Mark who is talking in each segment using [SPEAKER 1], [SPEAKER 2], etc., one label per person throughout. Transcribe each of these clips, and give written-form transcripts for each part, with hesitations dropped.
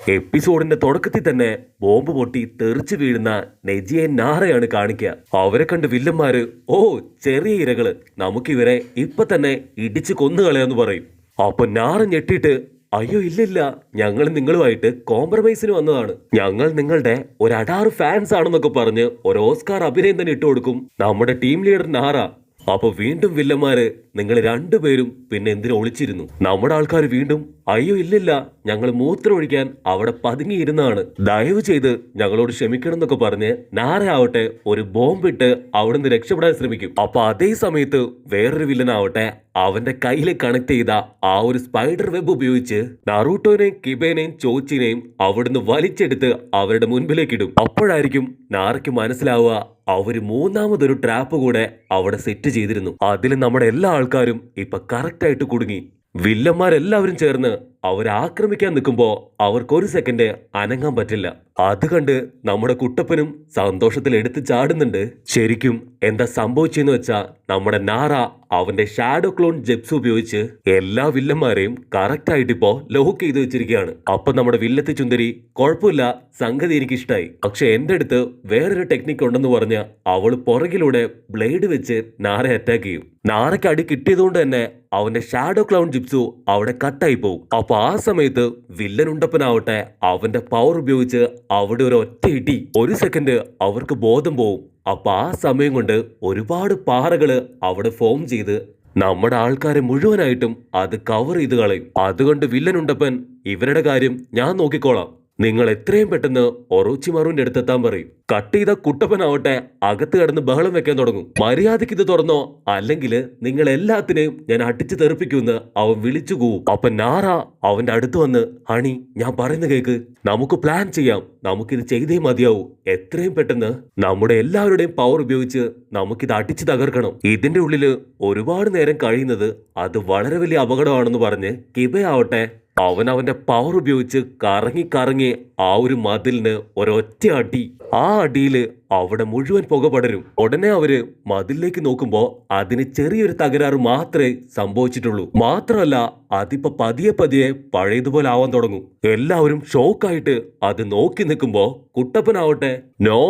[SPEAKER 1] എപ്പിസോഡിന്റെ തുടക്കത്തിൽ തന്നെ ബോംബ് പൊട്ടി തെറിച്ചു വീഴുന്ന നെജിയെ നാറയാണ് കാണിക്കുക. അവരെ കണ്ട് വില്ലന്മാര് ഓ ചെറിയ ഇരകള്, നമുക്കിവരെ ഇപ്പൊ തന്നെ ഇടിച്ചു കൊന്നുകളയാന്ന് പറയും. അപ്പൊ നാറ ഞെട്ടിയിട്ട് അയ്യോ ഇല്ലില്ല, ഞങ്ങൾ നിങ്ങളുമായിട്ട് കോംപ്രമൈസിന് വന്നതാണ്, ഞങ്ങൾ നിങ്ങളുടെ ഒരു അടാറ് ഫാൻസ് ആണെന്നൊക്കെ പറഞ്ഞ് ഒരു ഓസ്കാർ അഭിനയം തന്നെ ഇട്ടു കൊടുക്കും നമ്മുടെ ടീം ലീഡർ നാറ. അപ്പൊ വീണ്ടും വില്ലന്മാര് നിങ്ങൾ രണ്ടുപേരും പിന്നെ എന്തിനു ഒളിച്ചിരുന്നു? നമ്മുടെ ആൾക്കാർ വീണ്ടും അയ്യോ ഇല്ലില്ല, ഞങ്ങൾ മൂത്രം ഒഴിക്കാൻ അവിടെ പതുങ്ങിയിരുന്നതാണ്, ദയവ് ചെയ്ത് ഞങ്ങളോട് ക്ഷമിക്കണം എന്നൊക്കെ പറഞ്ഞ് നാര ആവട്ടെ ഒരു ബോംബിട്ട് അവിടുന്ന് രക്ഷപ്പെടാൻ ശ്രമിക്കും. അപ്പൊ അതേ സമയത്ത് വേറൊരു വില്ലനാവട്ടെ അവന്റെ കയ്യിൽ കണക്ട് ചെയ്ത ആ ഒരു സ്പൈഡർ വെബ് ഉപയോഗിച്ച് നറൂട്ടോനെയും കിബേനെയും ചോച്ചിനെയും അവിടുന്ന് വലിച്ചെടുത്ത് അവരുടെ മുൻപിലേക്ക് ഇടും. അപ്പോഴായിരിക്കും നാരയ്ക്ക് മനസ്സിലാവുക അവര് മൂന്നാമതൊരു ട്രാപ്പ് കൂടെ അവിടെ സെറ്റ് ചെയ്തിരുന്നു. അതിൽ നമ്മുടെ എല്ലാ ആൾക്കാരും ഇപ്പൊ കറക്റ്റ് ആയിട്ട് കുടുങ്ങി. വില്ലന്മാരെല്ലാവരും ചേർന്ന് അവരെ ആക്രമിക്കാൻ നിൽക്കുമ്പോ അവർക്കൊരു സെക്കൻഡ് അനങ്ങാൻ പറ്റില്ല. അത് കണ്ട് നമ്മുടെ കുട്ടപ്പനും സന്തോഷത്തിൽ എടുത്ത് ചാടുന്നുണ്ട്. ശരിക്കും എന്താ സംഭവിച്ചെന്ന് വെച്ചാ നമ്മുടെ നാറ അവന്റെ ഷാഡോ ക്ലോൺ ജെപ്സ് ഉപയോഗിച്ച് എല്ലാ വില്ലന്മാരെയും കറക്റ്റ് ആയിട്ട് ഇപ്പോ ലോക്ക് ചെയ്ത് വെച്ചിരിക്കുകയാണ്. അപ്പൊ നമ്മുടെ വില്ലത്തി ചുന്ദരി കുഴപ്പമില്ല, സംഗതി എനിക്ക് ഇഷ്ടായി, പക്ഷെ എന്റെ അടുത്ത് വേറൊരു ടെക്നിക്ക് ഉണ്ടെന്ന് പറഞ്ഞ് അവള് പുറകിലൂടെ ബ്ലേഡ് വെച്ച് നാറെ അറ്റാക്ക് ചെയ്യും. നാറയ്ക്ക് അടി കിട്ടിയതുകൊണ്ട് തന്നെ അവന്റെ ഷാഡോ ക്ലൗൺ ജിപ്സു അവിടെ കട്ടായി പോകും. അപ്പൊ ആ സമയത്ത് വില്ലൻ ഉണ്ടപ്പനാവട്ടെ അവന്റെ പവർ ഉപയോഗിച്ച് അവിടെ ഒരു ഒറ്റ ഇടി, ഒരു സെക്കൻഡ് അവർക്ക് ബോധം പോവും. അപ്പൊ ആ സമയം കൊണ്ട് ഒരുപാട് പാറകള് അവിടെ ഫോം ചെയ്ത് നമ്മുടെ ആൾക്കാരെ മുഴുവനായിട്ടും അത് കവർ ചെയ്ത് കളയും. അതുകൊണ്ട് വില്ലൻ ഉണ്ടപ്പൻ ഇവരുടെ കാര്യം ഞാൻ നോക്കിക്കോളാം, നിങ്ങൾ എത്രയും പെട്ടെന്ന് ഒറോച്ചിമാറുവിന്റെ അടുത്തെത്താൻ പറയും. കട്ട് ചെയ്ത കുട്ടപ്പനാവട്ടെ അകത്ത് കിടന്ന് ബഹളം വെക്കാൻ തുടങ്ങും. മര്യാദയ്ക്ക് ഇത് തുറന്നോ, അല്ലെങ്കിൽ നിങ്ങൾ എല്ലാത്തിനെയും ഞാൻ അടിച്ചു തെറിപ്പിക്കുമെന്ന് അവൻ വിളിച്ചു കൂവും. അപ്പൊ നാറ അവന്റെ അടുത്ത് വന്ന് ഹണി ഞാൻ പറയുന്ന കേക്ക്, നമുക്ക് പ്ലാൻ ചെയ്യാം, നമുക്കിത് ചെയ്തേ മതിയാവൂ, എത്രയും പെട്ടെന്ന് നമ്മുടെ എല്ലാവരുടെയും പവർ ഉപയോഗിച്ച് നമുക്കിത് അടിച്ചു തകർക്കണം. ഇതിന്റെ ഉള്ളില് ഒരുപാട് നേരം കഴിയുന്നത് അത് വളരെ വലിയ അപകടമാണെന്ന് പറഞ്ഞ് കിബയാവട്ടെ അവന്റെ പവർ ഉപയോഗിച്ച് കറങ്ങി കറങ്ങി ആ ഒരു മതിലിന് ഒരൊറ്റ അടി. ആ അടിയില് അവിടെ മുഴുവൻ പുക പടരും. ഉടനെ അവര് മതിലിലേക്ക് നോക്കുമ്പോ അതിന് ചെറിയൊരു തകരാറ് മാത്രമേ സംഭവിച്ചിട്ടുള്ളൂ. മാത്രമല്ല അതിപ്പോ പതിയെ പതിയെ പഴയതുപോലെ ആവാൻ തുടങ്ങും. എല്ലാവരും ഷോക്കായിട്ട് അത് നോക്കി നിൽക്കുമ്പോ കുട്ടപ്പനാവട്ടെ നോ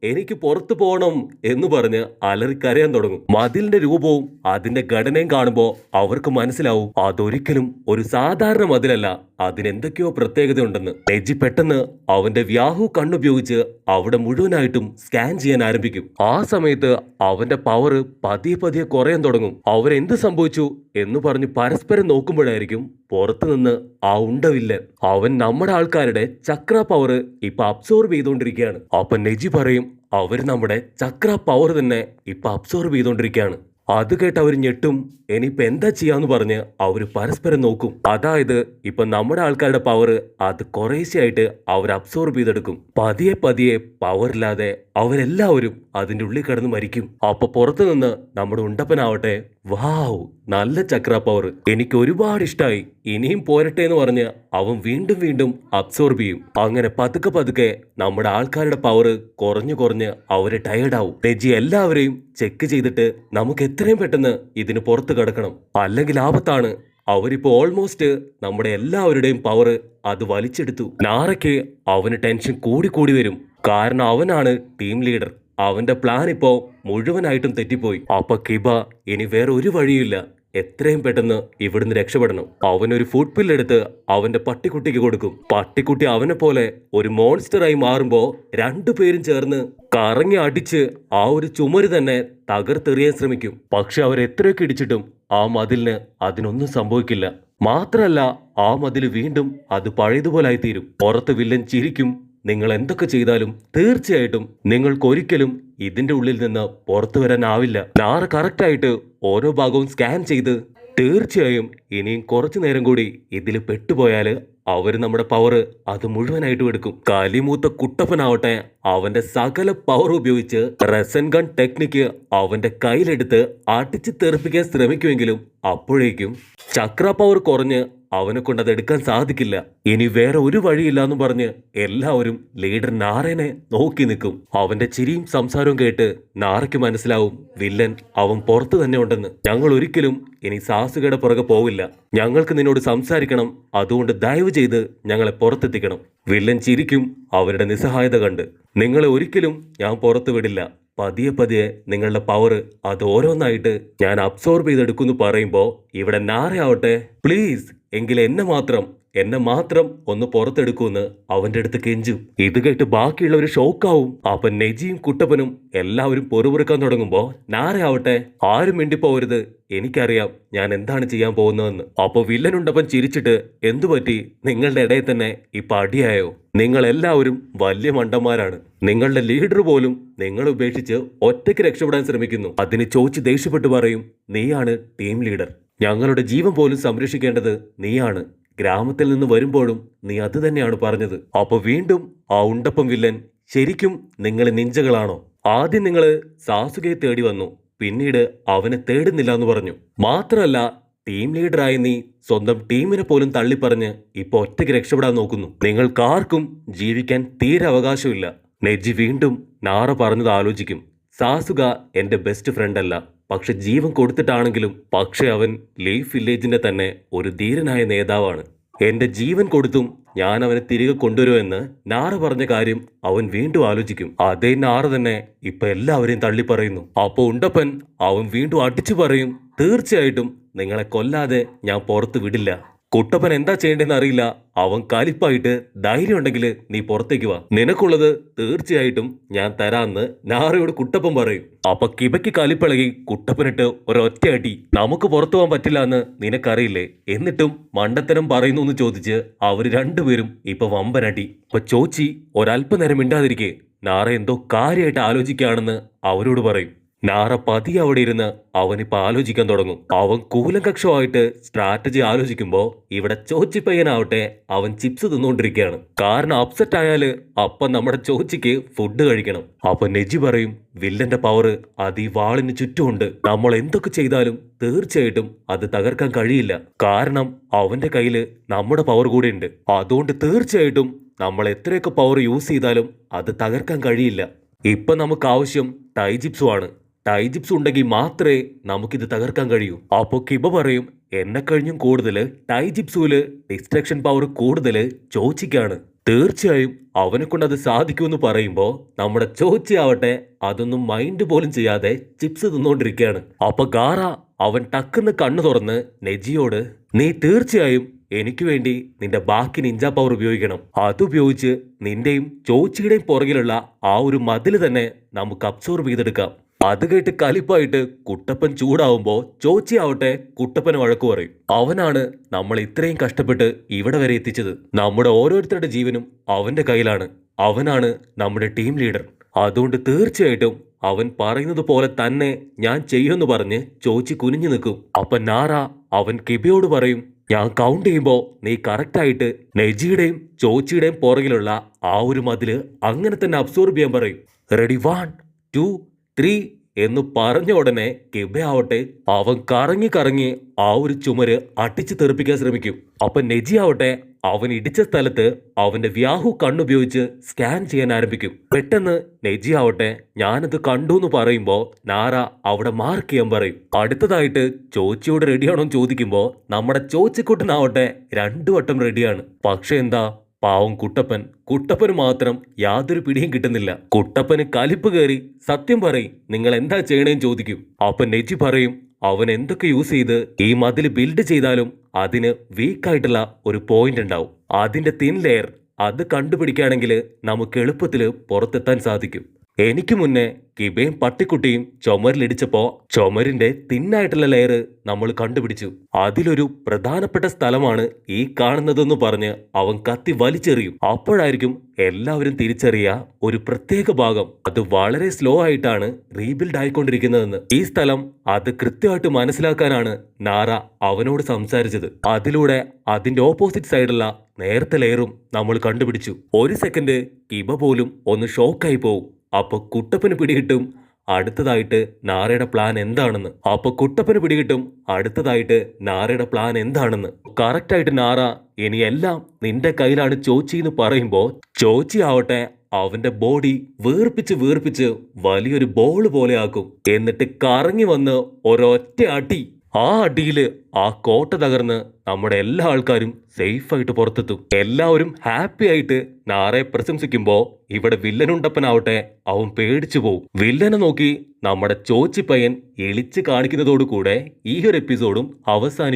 [SPEAKER 1] എനിക്ക് പുറത്തു പോകണം എന്ന് പറഞ്ഞ് അലറിക്കരയാൻ തുടങ്ങും. മതിലിന്റെ രൂപവും അതിന്റെ ഘടനയും കാണുമ്പോ അവർക്ക് മനസ്സിലാവും അതൊരിക്കലും ഒരു സാധാരണ മതിലല്ല, അതിനെന്തൊക്കെയോ പ്രത്യേകതയുണ്ടെന്ന്. നെജി പെട്ടെന്ന് അവന്റെ വ്യാഹു കണ്ണുപയോഗിച്ച് അവിടെ മുഴുവനായിട്ടും സ്കാൻ ചെയ്യാൻ ആരംഭിക്കും. ആ സമയത്ത് അവന്റെ പവർ പതിയെ പതിയെ കുറയാൻ തുടങ്ങും. അവരെന്ത് സംഭവിച്ചു എന്ന് പറഞ്ഞ് പരസ്പരം നോക്കുമ്പോഴായിരിക്കും പുറത്തു നിന്ന് ആ ഉണ്ടവില്ലൻ അവൻ നമ്മുടെ ആൾക്കാരുടെ ചക്ര പവർ ഇപ്പൊ അബ്സോർബ് ചെയ്തുകൊണ്ടിരിക്കുകയാണ്. അപ്പൊ നെജി പറയും അവര് നമ്മുടെ ചക്ര പവർ തന്നെ ഇപ്പൊ അബ്സോർബ് ചെയ്തുകൊണ്ടിരിക്കുകയാണ്. അത് കേട്ട് അവർ ഞെട്ടും. ഇനിയിപ്പോ എന്താ ചെയ്യാന്ന് പറഞ്ഞ് അവര് പരസ്പരം നോക്കും. അതായത് ഇപ്പൊ നമ്മുടെ ആൾക്കാരുടെ പവർ അത് കുറേശ്ശെയായിട്ട് അവർ അബ്സോർബ് ചെയ്തെടുക്കും. പതിയെ പതിയെ പവർ ഇല്ലാതെ അവരെല്ലാവരും അതിന്റെ ഉള്ളിൽ കിടന്ന് മരിക്കും. അപ്പൊ പുറത്തു നിന്ന് നമ്മുടെ ഉണ്ടപ്പനാവട്ടെ വാവ് നല്ല ചക്ര പവർ, എനിക്ക് ഒരുപാട് ഇഷ്ടമായി, ഇനിയും പോരട്ടെ എന്ന് പറഞ്ഞ് അവൻ വീണ്ടും വീണ്ടും അബ്സോർബ് ചെയ്യും. അങ്ങനെ പതുക്കെ പതുക്കെ നമ്മുടെ ആൾക്കാരുടെ പവർ കുറഞ്ഞു കുറഞ്ഞ് അവര് ടയേർഡാവും. നെജി എല്ലാവരെയും ചെക്ക് ചെയ്തിട്ട് നമുക്ക് എത്രയും പെട്ടെന്ന് ഇതിന് പുറത്ത് കിടക്കണം, അല്ലെങ്കിൽ ആപത്താണ്. അവരിപ്പോ ഓൾമോസ്റ്റ് നമ്മുടെ എല്ലാവരുടെയും പവർ അത് വലിച്ചെടുത്തു. നാറയ്ക്ക് അവന് ടെൻഷൻ കൂടി കൂടി വരും. കാരണം അവനാണ് ടീം ലീഡർ. അവന്റെ പ്ലാൻ ഇപ്പോ മുഴുവനായിട്ടും തെറ്റിപ്പോയി. അപ്പൊ കിബ ഇനി വേറെ ഒരു വഴിയില്ല, എത്രയും പെട്ടെന്ന് ഇവിടുന്ന് രക്ഷപ്പെടണം. അവനൊരു ഫുഡ് പില്ലെടുത്ത് അവന്റെ പട്ടിക്കുട്ടിക്ക് കൊടുക്കും. പട്ടിക്കുട്ടി അവനെ പോലെ ഒരു മോൺസ്റ്ററായി മാറുമ്പോ രണ്ടുപേരും ചേർന്ന് കറങ്ങി അടിച്ച് ആ ഒരു ചുമര് തന്നെ തകർത്തെറിയാൻ ശ്രമിക്കും. പക്ഷെ അവരെത്രയൊക്കെ ഇടിച്ചിട്ടും ആ മതിലിന് അതിനൊന്നും സംഭവിക്കില്ല. മാത്രല്ല ആ മതിൽ വീണ്ടും അത് പഴയതുപോലായി തീരും. പുറത്ത് വില്ലൻ ചിരിക്കും. നിങ്ങൾ എന്തൊക്കെ ചെയ്താലും തീർച്ചയായിട്ടും നിങ്ങൾക്കൊരിക്കലും ഇതിന്റെ ഉള്ളിൽ നിന്ന് പുറത്തു വരാനാവില്ല. നാറ കറക്റ്റായിട്ട് ഓരോ ഭാഗവും സ്കാൻ ചെയ്ത് തീർച്ചയായും ഇനിയും കുറച്ചു നേരം കൂടി ഇതിൽ പെട്ടുപോയാല് അവര് നമ്മുടെ പവർ അത് മുഴുവനായിട്ടും എടുക്കും. കലിമൂത്ത കുട്ടപ്പനാവട്ടെ അവന്റെ സകല പവർ ഉപയോഗിച്ച് റെസൻ ഗൺ ടെക്നിക്ക് അവന്റെ കയ്യിലെടുത്ത് അടിച്ച് തെറിപ്പിക്കാൻ ശ്രമിക്കുമെങ്കിലും അപ്പോഴേക്കും ചക്ര പവർ കുറഞ്ഞ് അവനെ കൊണ്ട് അത് എടുക്കാൻ സാധിക്കില്ല. ഇനി വേറെ ഒരു വഴിയില്ലാന്ന് പറഞ്ഞ് എല്ലാവരും ലീഡർ നാറേനെ നോക്കി നിൽക്കും. അവന്റെ ചിരിയും സംസാരവും കേട്ട് നാറയ്ക്ക് മനസ്സിലാവും വില്ലൻ അവൻ പുറത്തു തന്നെ ഉണ്ടെന്ന്. ഞങ്ങൾ ഒരിക്കലും ഇനി സാസുകയുടെ പുറകെ പോവില്ല. ഞങ്ങൾക്ക് നിന്നോട് സംസാരിക്കണം. അതുകൊണ്ട് ദയവ് ചെയ്ത് ഞങ്ങളെ പുറത്തെത്തിക്കണം. വില്ലൻ ചിരിക്കും അവരുടെ നിസ്സഹായത കണ്ട്. നിങ്ങളെ ഒരിക്കലും ഞാൻ പുറത്തു വിടില്ല. പതിയെ പതിയെ നിങ്ങളുടെ പവർ അത് ഓരോന്നായിട്ട് ഞാൻ അബ്സോർബ് ചെയ്തെടുക്കുമെന്ന് പറയുമ്പോൾ ഇവിടെ നാരയാവട്ടെ പ്ലീസ് എങ്കിൽ എന്നെ മാത്രം ഒന്ന് പുറത്തെടുക്കൂന്ന് അവന്റെ അടുത്ത് കെഞ്ചും. ഇത് കേട്ട് ബാക്കിയുള്ളവർ ഷോക്കാവും. അപ്പൊ നെജിയും കുട്ടപ്പനും എല്ലാവരും പൊറുപൊറുക്കാൻ തുടങ്ങുമ്പോ നാരയാവട്ടെ ആരും മിണ്ടിപ്പോവരുത്, എനിക്കറിയാം ഞാൻ എന്താണ് ചെയ്യാൻ പോകുന്നതെന്ന്. അപ്പൊ വില്ലനുണ്ടപ്പൻ ചിരിച്ചിട്ട് എന്തു പറ്റി, നിങ്ങളുടെ ഇടയിൽ തന്നെ ഇപ്പൊ അടിയായോ? നിങ്ങൾ എല്ലാവരും വലിയ മണ്ടന്മാരാണ്. നിങ്ങളുടെ ലീഡർ പോലും നിങ്ങളെ ഉപേക്ഷിച്ച് ഒറ്റയ്ക്ക് രക്ഷപ്പെടാൻ ശ്രമിക്കുന്നു. അതിന് ചോദിച്ച് ദേഷ്യപ്പെട്ട് പറയും, നീയാണ് ടീം ലീഡർ. ഞങ്ങളുടെ ജീവൻ പോലും സംരക്ഷിക്കേണ്ടത് നീയാണ്. ഗ്രാമത്തിൽ നിന്ന് വരുമ്പോഴും നീ അത് തന്നെയാണ് പറഞ്ഞത്. അപ്പൊ വീണ്ടും ആ ഉണ്ടപ്പം വില്ലൻ, ശരിക്കും നിങ്ങൾ നിഞ്ചകളാണോ? ആദ്യം നിങ്ങൾ സാസുകയെ തേടി വന്നു, പിന്നീട് അവനെ തേടുന്നില്ല എന്ന് പറഞ്ഞു. മാത്രമല്ല ടീം ലീഡറായി നീ സ്വന്തം ടീമിനെ പോലും തള്ളിപ്പറഞ്ഞ് ഇപ്പൊ ഒറ്റയ്ക്ക് രക്ഷപ്പെടാൻ നോക്കുന്നു. നിങ്ങൾക്കാർക്കും ജീവിക്കാൻ തീരെ അവകാശമില്ല. നെജി വീണ്ടും നാറ പറഞ്ഞത് ആലോചിക്കും. സാസുക എന്റെ ബെസ്റ്റ് ഫ്രണ്ട് അല്ല, പക്ഷെ ജീവൻ കൊടുത്തിട്ടാണെങ്കിലും പക്ഷെ അവൻ ലീഫ് വില്ലേജിന്റെ തന്നെ ഒരു ധീരനായ നേതാവാണ്. എന്റെ ജീവൻ കൊടുത്തും ഞാൻ അവനെ തിരികെ കൊണ്ടുവരുമെന്ന് നാറ പറഞ്ഞ കാര്യം അവൻ വീണ്ടും ആലോചിക്കും. അതേ നാറ തന്നെ ഇപ്പൊ എല്ലാവരെയും തള്ളി പറയുന്നു. അപ്പൊ ഉണ്ടപ്പൻ അവൻ വീണ്ടും അടിച്ചു പറയും, തീർച്ചയായിട്ടും നിങ്ങളെ കൊല്ലാതെ ഞാൻ പുറത്തു വിടില്ല. കുട്ടപ്പൻ എന്താ ചെയ്യേണ്ടെന്ന് അറിയില്ല. അവൻ കലിപ്പായിട്ട് ധൈര്യം ഉണ്ടെങ്കിൽ നീ പുറത്തേക്ക് വാ, നിനക്കുള്ളത് തീർച്ചയായിട്ടും ഞാൻ തരാന്ന് നാറയോട് കുട്ടപ്പൻ പറയും. അപ്പൊ കിബയ്ക്ക് കലിപ്പിളകി കുട്ടപ്പനിട്ട് ഒരൊറ്റ അടി. നമുക്ക് പുറത്തു പോകാൻ പറ്റില്ല എന്ന് നിനക്കറിയില്ലേ, എന്നിട്ടും മണ്ടത്തരം പറയുന്നു എന്ന് ചോദിച്ച് അവര് രണ്ടുപേരും ഇപ്പൊ വമ്പനടി. അപ്പൊ ചോച്ചി ഒരല്പനേരം മിണ്ടാതിരിക്കെ നാറ എന്തോ കാര്യമായിട്ട് ആലോചിക്കുകയാണെന്ന് അവരോട് പറയും. നാറ പതി അവിടെ ഇരുന്ന് അവനിപ്പോ ആലോചിക്കാൻ തുടങ്ങും. അവൻ കൂലങ്കക്ഷമായിട്ട് സ്ട്രാറ്റജി ആലോചിക്കുമ്പോ ഇവിടെ ചോച്ചിപ്പയ്യനാവട്ടെ അവൻ ചിപ്സ് തിന്നുകൊണ്ടിരിക്കുകയാണ്. കാരണം അപ്സെറ്റ് ആയാല് അപ്പം നമ്മുടെ ചോച്ചിക്ക് ഫുഡ് കഴിക്കണം. അപ്പൊ നെജി പറയും, വില്ലന്റെ പവർ അത് ഈ വാളിന് ചുറ്റുമുണ്ട്. നമ്മൾ എന്തൊക്കെ ചെയ്താലും തീർച്ചയായിട്ടും അത് തകർക്കാൻ കഴിയില്ല. കാരണം അവന്റെ കയ്യില് നമ്മുടെ പവർ കൂടെ ഉണ്ട്. അതുകൊണ്ട് തീർച്ചയായിട്ടും നമ്മൾ എത്രയൊക്കെ പവർ യൂസ് ചെയ്താലും അത് തകർക്കാൻ കഴിയില്ല. ഇപ്പൊ നമുക്ക് ആവശ്യം ടൈജിപ്സുമാണ്. ടൈജിപ്സ് ഉണ്ടെങ്കിൽ മാത്രമേ നമുക്കിത് തകർക്കാൻ കഴിയൂ. അപ്പോ കിബ പറയും, എന്നെ കഴിഞ്ഞും കൂടുതൽ ടൈജിപ്സുവില് ഡിസ്ട്രക്ഷൻ പവർ കൂടുതൽ ചോച്ചിക്കാണ്. തീർച്ചയായും അവനെ കൊണ്ട് അത് സാധിക്കുമെന്ന് പറയുമ്പോ നമ്മുടെ ചോച്ചി ആവട്ടെ അതൊന്നും മൈൻഡ് പോലും ചെയ്യാതെ ചിപ്സ് തിന്നോണ്ടിരിക്കുകയാണ്. അപ്പൊ ഗാറ അവൻ ടക്കുന്ന് കണ്ണു തുറന്ന് നെജിയോട്, നീ തീർച്ചയായും എനിക്ക് വേണ്ടി നിന്റെ ബാക്കി നിഞ്ച പവർ ഉപയോഗിക്കണം. അതുപയോഗിച്ച് നിന്റെയും ചോച്ചിയുടെയും പുറകിലുള്ള ആ ഒരു മതില് തന്നെ നമുക്ക് അബ്സോർബ് ചെയ്തെടുക്കാം. അത് കേട്ട് കലിപ്പായിട്ട് കുട്ടപ്പൻ ചൂടാവുമ്പോ ചോച്ചി ആവട്ടെ കുട്ടപ്പന് വഴക്കു പറയും. അവനാണ് നമ്മൾ ഇത്രയും കഷ്ടപ്പെട്ട് ഇവിടെ വരെ എത്തിച്ചത്. നമ്മുടെ ഓരോരുത്തരുടെ ജീവനും അവന്റെ കയ്യിലാണ്. അവനാണ് നമ്മുടെ ടീം ലീഡർ. അതുകൊണ്ട് തീർച്ചയായിട്ടും അവൻ പറയുന്നത് പോലെ തന്നെ ഞാൻ ചെയ്യുമെന്ന് പറഞ്ഞ് ചോച്ചി കുനിഞ്ഞു നിൽക്കും. അപ്പൊ നാറ അവൻ കിബിയോട് പറയും, ഞാൻ കൗണ്ട് ചെയ്യുമ്പോ നീ കറക്റ്റായിട്ട് നെജിയുടെയും ചോച്ചിയുടെയും പുറകിലുള്ള ആ ഒരു മതില് അങ്ങനെ തന്നെ അബ്സോർബ് ചെയ്യാൻ പറയും. റെഡി 1 2 3 എന്ന് പറഞ്ഞ ഉടനെ കിബയാവട്ടെ അവൻ കറങ്ങി കറങ്ങി ആ ഒരു ചുമര് അടിച്ചു തെറിപ്പിക്കാൻ ശ്രമിക്കും. അപ്പൊ നെജി ആവട്ടെ അവൻ ഇടിച്ച സ്ഥലത്ത് അവന്റെ വ്യാഹു കണ്ണുപയോഗിച്ച് സ്കാൻ ചെയ്യാൻ ആരംഭിക്കും. പെട്ടെന്ന് നെജി ആവട്ടെ ഞാനത് കണ്ടു എന്ന് പറയുമ്പോ നാറ അവിടെ മാർക്ക് ചെയ്യാൻ പറയും. അടുത്തതായിട്ട് ചോച്ചിയോട് റെഡിയാണോ എന്ന് ചോദിക്കുമ്പോ നമ്മുടെ ചോച്ചിക്കുട്ടനാവട്ടെ 2 വട്ടം റെഡിയാണ്. പക്ഷെ എന്താ, പാവം കുട്ടപ്പന് മാത്രം യാതൊരു പിടിയും കിട്ടുന്നില്ല. കുട്ടപ്പന് കലിപ്പ് കയറി സത്യം പറയും, നിങ്ങൾ എന്താ ചെയ്യണേന്ന് ചോദിക്കും. അപ്പൊ നെജി പറയും, അവൻ എന്തൊക്കെ യൂസ് ചെയ്ത് ഈ മതിൽ ബിൽഡ് ചെയ്താലും അതിന് വീക്കായിട്ടുള്ള ഒരു പോയിന്റ് ഉണ്ടാവും. അതിന്റെ തിൻ ലെയർ അത് കണ്ടുപിടിക്കുകയാണെങ്കിൽ നമുക്ക് എളുപ്പത്തിൽ പുറത്തെത്താൻ സാധിക്കും. എനിക്ക് മുന്നേ കിബയും പട്ടിക്കുട്ടിയും ചുമരിലിടിച്ചപ്പോ ചുമരിന്റെ തിന്നായിട്ടുള്ള ലെയർ നമ്മൾ കണ്ടുപിടിച്ചു. അതിലൊരു പ്രധാനപ്പെട്ട സ്ഥലമാണ് ഈ കാണുന്നതെന്ന് പറഞ്ഞ് അവൻ കത്തി വലിച്ചെറിയും. അപ്പോഴായിരിക്കും എല്ലാവരും തിരിച്ചറിയ ഒരു പ്രത്യേക ഭാഗം അത് വളരെ സ്ലോ ആയിട്ടാണ് റീബിൽഡ് ആയിക്കൊണ്ടിരിക്കുന്നതെന്ന്. ഈ സ്ഥലം അത് കൃത്യമായിട്ട് മനസ്സിലാക്കാനാണ് നാറ അവനോട് സംസാരിച്ചത്. അതിലൂടെ അതിന്റെ ഓപ്പോസിറ്റ് സൈഡുള്ള നേരത്തെ ലെയറും നമ്മൾ കണ്ടുപിടിച്ചു. ഒരു സെക്കൻഡ് കിബ പോലും ഒന്ന് ഷോക്കായി പോവും. അപ്പൊ കുട്ടപ്പന് പിടികിട്ടും അടുത്തതായിട്ട് നാരയുടെ പ്ലാൻ എന്താണെന്ന്. അപ്പൊ കുട്ടപ്പന് പിടികിട്ടും അടുത്തതായിട്ട് നാരയുടെ പ്ലാൻ എന്താണെന്ന്. കറക്റ്റായിട്ട് നാര ഇനി എല്ലാം നിന്റെ കയ്യിലാണ് ചോച്ചി എന്ന് പറയുമ്പോ ചോച്ചി ആവട്ടെ അവന്റെ ബോഡി വീർപ്പിച്ച് വലിയൊരു ബോൾ പോലെ ആക്കും. എന്നിട്ട് കറങ്ങി വന്ന് ഒരൊറ്റ അടി. ആ അടിയില് ആ കോട്ട തകർന്ന് നമ്മുടെ എല്ലാ ആൾക്കാരും സേഫ് ആയിട്ട് പുറത്തെത്തും. എല്ലാവരും ഹാപ്പി ആയിട്ട് നാറയെ പ്രശംസിക്കുമ്പോ ഇവിടെ വില്ലനുണ്ടപ്പനാവട്ടെ അവൻ പേടിച്ചു പോവും. വില്ലനെ നോക്കി നമ്മുടെ ചോച്ചിപ്പയ്യൻ എളിച്ച് കാണിക്കുന്നതോടുകൂടെ ഈ ഒരു എപ്പിസോഡും അവസാനിക്കും.